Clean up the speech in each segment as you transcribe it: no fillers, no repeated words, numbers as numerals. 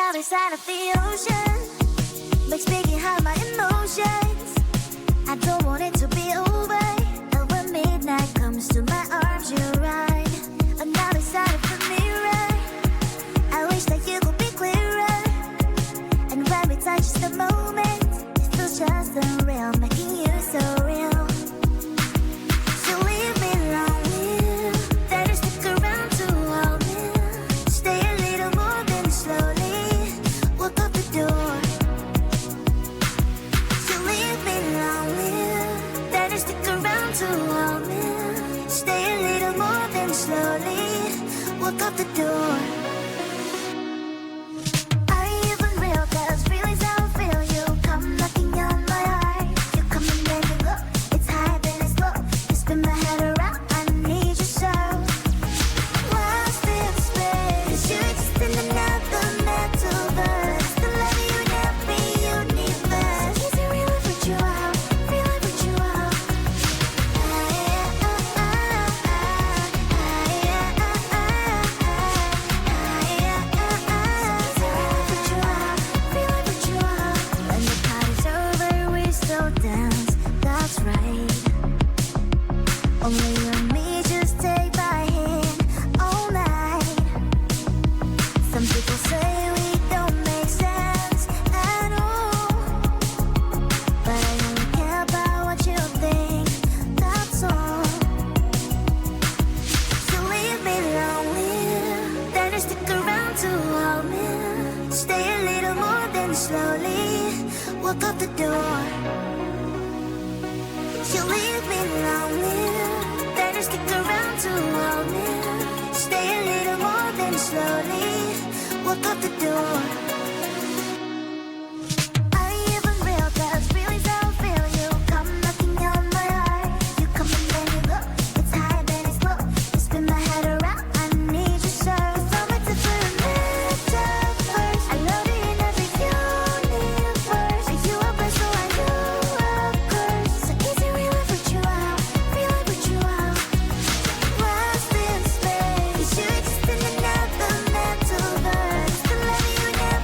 Another side of the ocean makes me get high my emotions. I don't want it to be over. And when midnight comes to my arms, you're right. Another side of the mirror, I wish that you could be clearer. And when we touch the moment, it feels just unreal, making you so real. So leave me lonely, then you stick around to hold me. Stay a little more than slowly walk out the door. So leave me lonely, then you stick around to hold me. Stay a little more than slowly walk out the door. Are you even real? 'Cause feelings how I feel. You come knocking on my heart. You come and then you go. It's high then it's low. You spin my head around. I need you so. Lost in space. 'Cause you exist in another metaverse. The love you never universe. Is it real if you out? Real if you out? When the party's over, we still dance. That's right. Only you and me, just take my hand all night. Some people say we don't make sense at all, but I only care about what you think. That's all. So leave me lonely, then you stick around to hold me. Stay a little more than slowly walk out the door. So leave me lonely, then you stick around to hold me. Stay a little more than slowly walk out the door. Are you even real? 'Cause feelings how I feel. You come knocking on my heart. You come and then you go. It's high then it's low. You spin my head around. I need you so. From a different metaverse. I love you in every universe. Are you a blessing? So I know a curse. So is it real if you out? Real if you out? Lost in space. 'Cause you exist in another metaverse. The love you never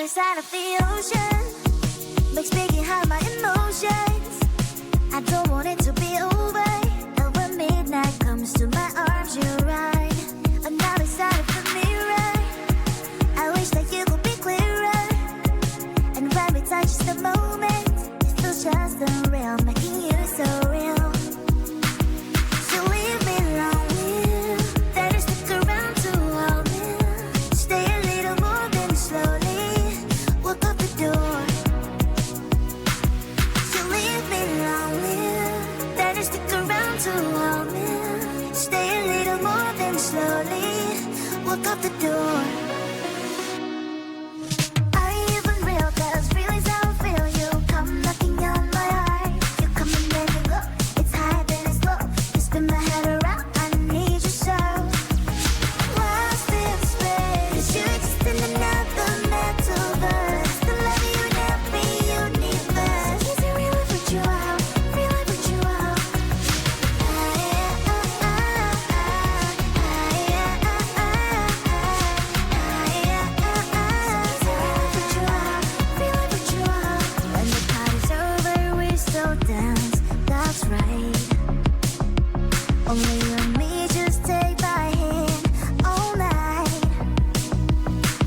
Another side of the ocean makes me get high my emotions. I don't want it to be over. And when midnight comes to my arms, you're right. Another side of the mirror, I wish that you could be clearer. And when we touch just the moment, it feels just unreal, making you so real. So leave me lonely, then stick around to hold me. Stay a little more than slowly walk out the door. So leave me lonely, then stick around to hold me. Stay a little more than slowly walk out the door. Are you even real? 'Cause real is how I feel. You come knocking on my heart. You come and then you go. It's high then it's low. You spin my head around. I need you so. Lost in space. 'Cause you exist in another metaverse. The love you in every universe. Is it real if it's you out? Real if it's you out? When the party's over, we still dance. That's right. Only you and me, just take my hand all night.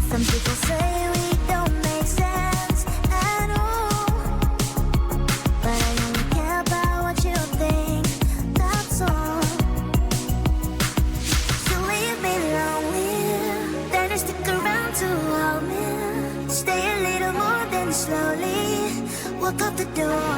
Some people say we don't make sense at all, but I only care about what you think. That's all. So leave me lonely, then you stick around to hold me. Stay a little more than slowly walk out the door.